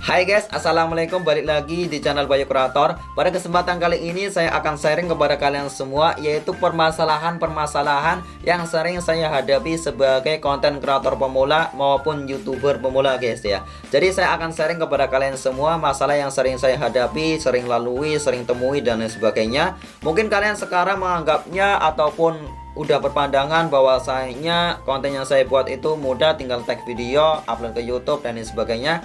Hai guys, assalamualaikum, balik lagi di channel Bayu Kreator. Pada kesempatan kali ini saya akan sharing kepada kalian semua, yaitu permasalahan-permasalahan yang sering saya hadapi sebagai konten kreator pemula maupun YouTuber pemula guys ya. Jadi saya akan sharing kepada kalian semua masalah yang sering saya hadapi, sering lalui, sering temui dan lain sebagainya. Mungkin kalian sekarang menganggapnya ataupun udah berpandangan bahwasanya konten yang saya buat itu mudah, tinggal tag video, upload ke YouTube dan lain sebagainya.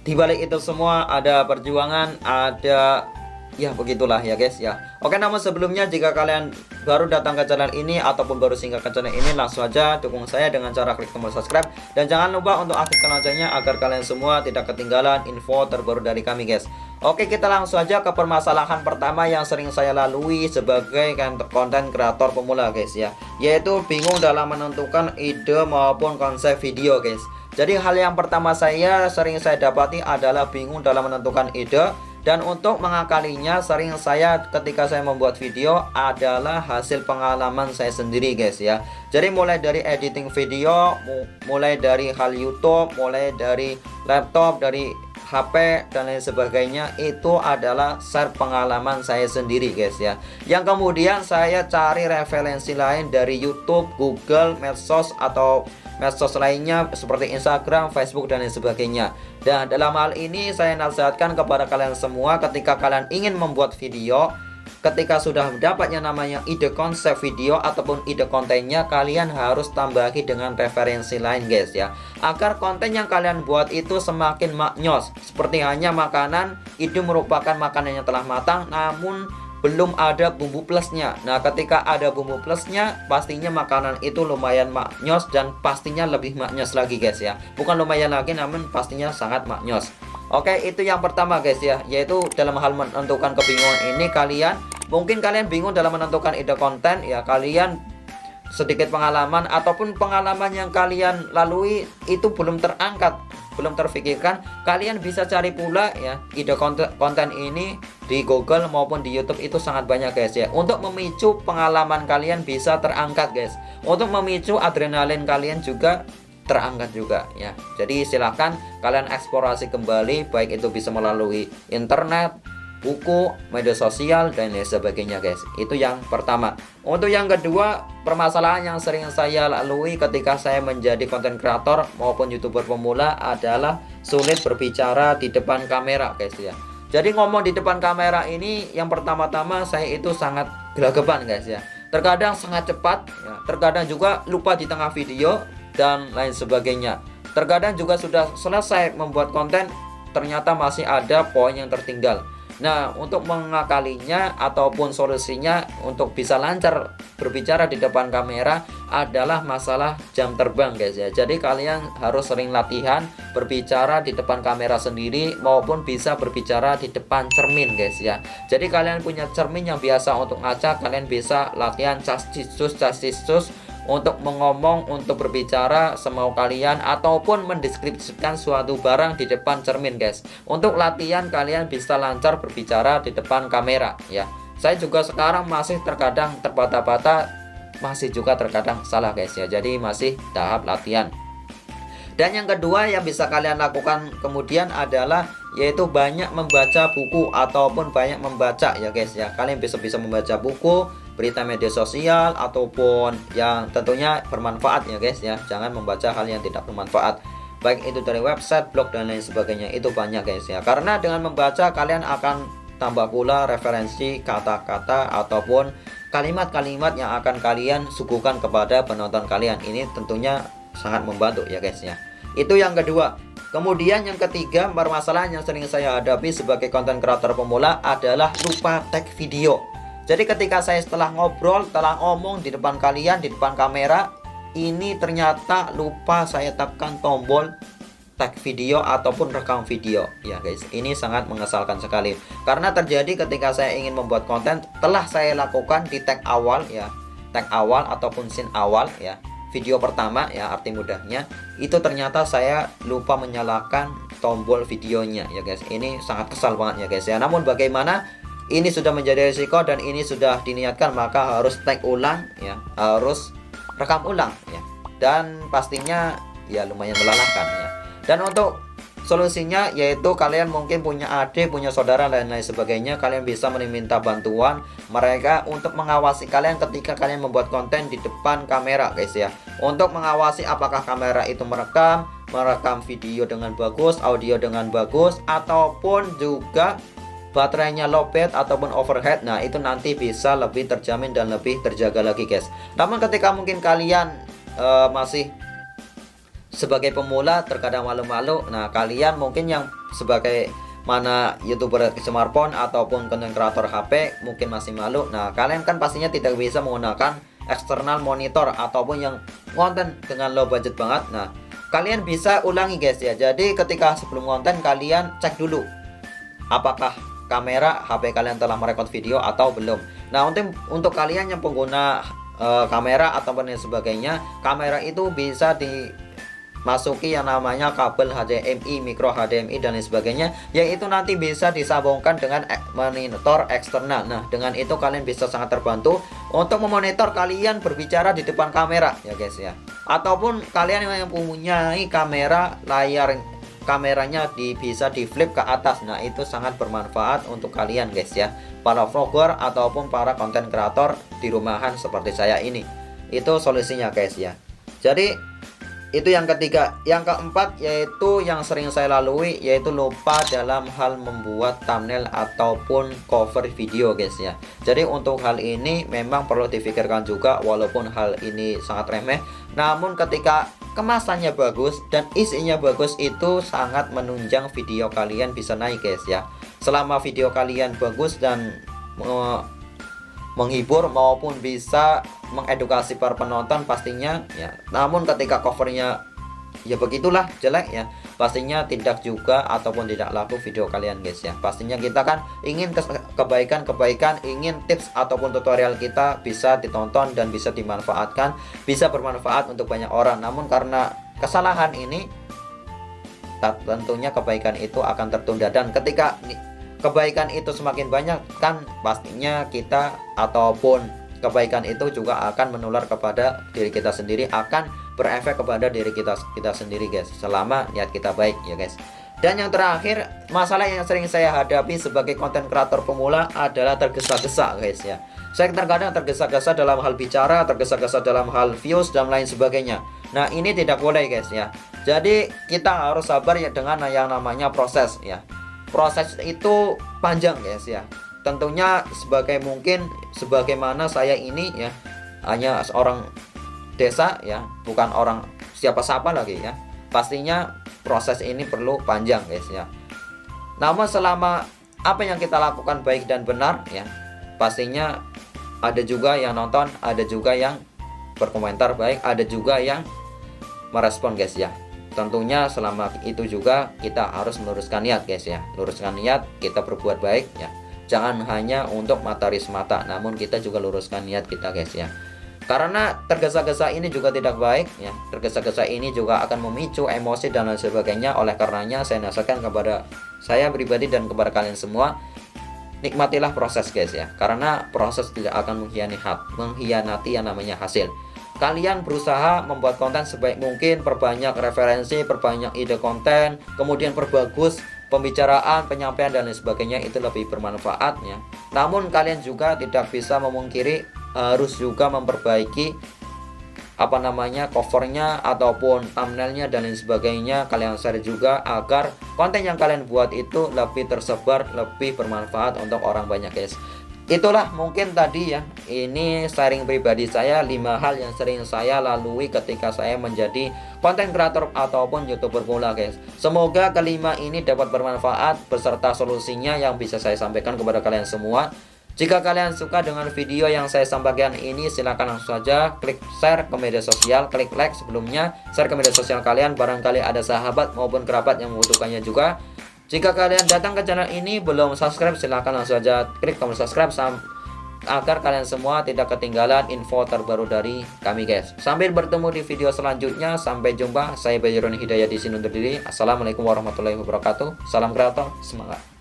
Di balik itu semua ada perjuangan, ada ya begitulah ya guys ya. Oke, namun sebelumnya jika kalian baru datang ke channel ini ataupun baru singgah ke channel ini, langsung aja dukung saya dengan cara klik tombol subscribe dan jangan lupa untuk aktifkan loncengnya agar kalian semua tidak ketinggalan info terbaru dari kami guys. Oke, kita langsung aja ke permasalahan pertama yang sering saya lalui sebagai konten kreator pemula guys ya, yaitu bingung dalam menentukan ide maupun konsep video guys. Jadi hal yang pertama sering saya dapati adalah bingung dalam menentukan ide, dan untuk mengakalinya sering saya ketika saya membuat video adalah hasil pengalaman saya sendiri guys ya. Jadi mulai dari editing video, mulai dari hal YouTube, mulai dari laptop, dari HP dan lain sebagainya, itu adalah share pengalaman saya sendiri guys ya. Yang kemudian saya cari referensi lain dari YouTube, Google, medsos atau medsos lainnya seperti Instagram, Facebook dan lain sebagainya. Dan dalam hal ini saya nasihatkan kepada kalian semua, ketika kalian ingin membuat video, ketika sudah mendapatnya namanya ide konsep video ataupun ide kontennya, kalian harus tambahi dengan referensi lain guys ya, agar konten yang kalian buat itu semakin maknyos. Seperti hanya makanan, itu merupakan makanan yang telah matang namun belum ada bumbu plusnya. Nah, ketika ada bumbu plusnya, pastinya makanan itu lumayan maknyos dan pastinya lebih maknyos lagi guys ya. Bukan lumayan lagi, namun pastinya sangat maknyos. Oke, itu yang pertama guys ya, yaitu dalam hal menentukan kebingungan ini, mungkin kalian bingung dalam menentukan ide konten ya. Kalian sedikit pengalaman ataupun pengalaman yang kalian lalui itu belum terangkat, belum terfikirkan, kalian bisa cari pula ya ide konten ini di Google maupun di YouTube. Itu sangat banyak guys ya, untuk memicu pengalaman kalian bisa terangkat guys, untuk memicu adrenalin kalian juga terangkat juga ya. Jadi silahkan kalian eksplorasi kembali, baik itu bisa melalui internet, buku, media sosial dan lain sebagainya guys. Itu yang pertama. Untuk yang kedua, permasalahan yang sering saya lalui ketika saya menjadi konten kreator maupun YouTuber pemula adalah sulit berbicara di depan kamera guys ya. Jadi ngomong di depan kamera ini, yang pertama-tama saya itu sangat gelagapan guys ya. Terkadang sangat cepat ya, terkadang juga lupa di tengah video dan lain sebagainya. Terkadang juga sudah selesai membuat konten, ternyata masih ada poin yang tertinggal. Nah, untuk mengakalinya ataupun solusinya untuk bisa lancar berbicara di depan kamera adalah masalah jam terbang guys ya. Jadi kalian harus sering latihan berbicara di depan kamera sendiri maupun bisa berbicara di depan cermin guys ya. Jadi kalian punya cermin yang biasa untuk ngaca, kalian bisa latihan cas-cisus untuk mengomong, untuk berbicara semau kalian ataupun mendeskripsikan suatu barang di depan cermin guys. Untuk latihan kalian bisa lancar berbicara di depan kamera ya. Saya juga sekarang masih terkadang terbata-bata, masih juga terkadang salah guys ya. Jadi masih tahap latihan. Dan yang kedua yang bisa kalian lakukan kemudian adalah yaitu banyak membaca buku ataupun banyak membaca ya guys ya. Kalian bisa membaca buku, berita media sosial ataupun yang tentunya bermanfaat ya guys ya. Jangan membaca hal yang tidak bermanfaat, baik itu dari website, blog dan lain sebagainya. Itu banyak guys ya. Karena dengan membaca kalian akan tambah pula referensi kata-kata ataupun kalimat-kalimat yang akan kalian suguhkan kepada penonton kalian. Ini tentunya sangat membantu ya guys ya. Itu yang kedua. Kemudian yang ketiga, permasalahan yang sering saya hadapi sebagai konten kreator pemula adalah lupa tag video. Jadi ketika saya setelah ngobrol, setelah ngomong di depan kalian, di depan kamera, ini ternyata lupa saya tekan tombol tag video ataupun rekam video ya guys. Ini sangat mengesalkan sekali, karena terjadi ketika saya ingin membuat konten, telah saya lakukan di tag awal ya, tag awal ataupun scene awal ya, video pertama ya, arti mudahnya itu ternyata saya lupa menyalakan tombol videonya ya guys. Ini sangat kesal banget ya guys ya. Namun bagaimana, ini sudah menjadi risiko dan ini sudah diniatkan, maka harus tag ulang ya, harus rekam ulang ya, dan pastinya ya lumayan melelahkan ya. Dan untuk solusinya yaitu kalian mungkin punya adik, punya saudara dan lain sebagainya. Kalian bisa meminta bantuan mereka untuk mengawasi kalian ketika kalian membuat konten di depan kamera guys ya. Untuk mengawasi apakah kamera itu merekam video dengan bagus, audio dengan bagus, ataupun juga baterainya lowbat ataupun overhead. Nah itu nanti bisa lebih terjamin dan lebih terjaga lagi guys. Namun ketika mungkin kalian masih sebagai pemula terkadang malu-malu, nah kalian mungkin yang sebagai mana YouTuber smartphone ataupun konten kreator HP mungkin masih malu. Nah kalian kan pastinya tidak bisa menggunakan eksternal monitor ataupun yang konten dengan low budget banget. Nah kalian bisa ulangi guys ya. Jadi ketika sebelum konten kalian cek dulu apakah kamera HP kalian telah merekod video atau belum. Nah untuk kalian yang pengguna kamera ataupun yang sebagainya, kamera itu bisa dimasuki yang namanya kabel HDMI, micro HDMI dan lain sebagainya, yaitu nanti bisa disambungkan dengan monitor eksternal. Nah dengan itu kalian bisa sangat terbantu untuk memonitor kalian berbicara di depan kamera ya guys ya. Ataupun kalian yang mempunyai kamera, layar kameranya bisa di flip ke atas. Nah itu sangat bermanfaat untuk kalian guys ya, para vlogger ataupun para konten kreator di rumahan seperti saya ini. Itu solusinya guys ya. Jadi itu yang ketiga. Yang keempat yaitu yang sering saya lalui, yaitu lupa dalam hal membuat thumbnail ataupun cover video guys ya. Jadi untuk hal ini memang perlu difikirkan juga, walaupun hal ini sangat remeh, namun ketika kemasannya bagus dan isinya bagus itu sangat menunjang video kalian bisa naik guys ya. Selama video kalian bagus dan menghibur maupun bisa mengedukasi para penonton pastinya ya. Namun ketika covernya ya begitulah jelek ya, pastinya tidak juga ataupun tidak laku video kalian guys ya. Pastinya kita kan ingin kebaikan, ingin tips ataupun tutorial kita bisa ditonton dan bisa dimanfaatkan, bisa bermanfaat untuk banyak orang. Namun karena kesalahan ini tentunya kebaikan itu akan tertunda, dan ketika kebaikan itu semakin banyak kan pastinya kita ataupun kebaikan itu juga akan menular kepada diri kita sendiri, akan berefek kepada diri kita sendiri guys, selama niat kita baik ya guys. Dan yang terakhir, masalah yang sering saya hadapi sebagai konten kreator pemula adalah tergesa-gesa guys ya. Saya terkadang tergesa-gesa dalam hal bicara, tergesa-gesa dalam hal views dan lain sebagainya. Nah ini tidak boleh guys ya. Jadi kita harus sabar ya dengan yang namanya proses ya. Proses itu panjang guys ya. Tentunya sebagaimana saya ini ya, hanya seorang desa ya, bukan orang siapa-siapa lagi ya. Pastinya proses ini perlu panjang guys ya. Namun selama apa yang kita lakukan baik dan benar ya, pastinya ada juga yang nonton, ada juga yang berkomentar baik, ada juga yang merespon guys ya. Tentunya selama itu juga kita harus meluruskan niat guys ya. Luruskan niat, kita berbuat baik ya. Jangan hanya untuk materi semata, namun kita juga luruskan niat kita guys ya. Karena tergesa-gesa ini juga tidak baik ya. Tergesa-gesa ini juga akan memicu emosi dan lain sebagainya. Oleh karenanya saya nasihatkan kepada saya pribadi dan kepada kalian semua, nikmatilah proses guys ya. Karena proses tidak akan mengkhianati yang namanya hasil. Kalian berusaha membuat konten sebaik mungkin, perbanyak referensi, perbanyak ide konten, kemudian perbagus pembicaraan, penyampaian dan lain sebagainya, itu lebih bermanfaat ya. Namun kalian juga tidak bisa memungkiri harus juga memperbaiki covernya ataupun thumbnailnya dan lain sebagainya. Kalian share juga agar konten yang kalian buat itu lebih tersebar, lebih bermanfaat untuk orang banyak guys. Itulah mungkin tadi ya, ini sharing pribadi saya 5 hal yang sering saya lalui ketika saya menjadi konten kreator ataupun YouTuber pemula guys. Semoga kelima ini dapat bermanfaat beserta solusinya yang bisa saya sampaikan kepada kalian semua. Jika kalian suka dengan video yang saya sampaikan ini, silahkan langsung saja klik share ke media sosial, klik like sebelumnya, share ke media sosial kalian, barangkali ada sahabat maupun kerabat yang membutuhkannya juga. Jika kalian datang ke channel ini belum subscribe, silahkan langsung saja klik tombol subscribe agar kalian semua tidak ketinggalan info terbaru dari kami guys. Sambil bertemu di video selanjutnya, sampai jumpa. Saya Bayroni Hidayat di sini undur diri. Assalamualaikum warahmatullahi wabarakatuh. Salam kreator, semangat.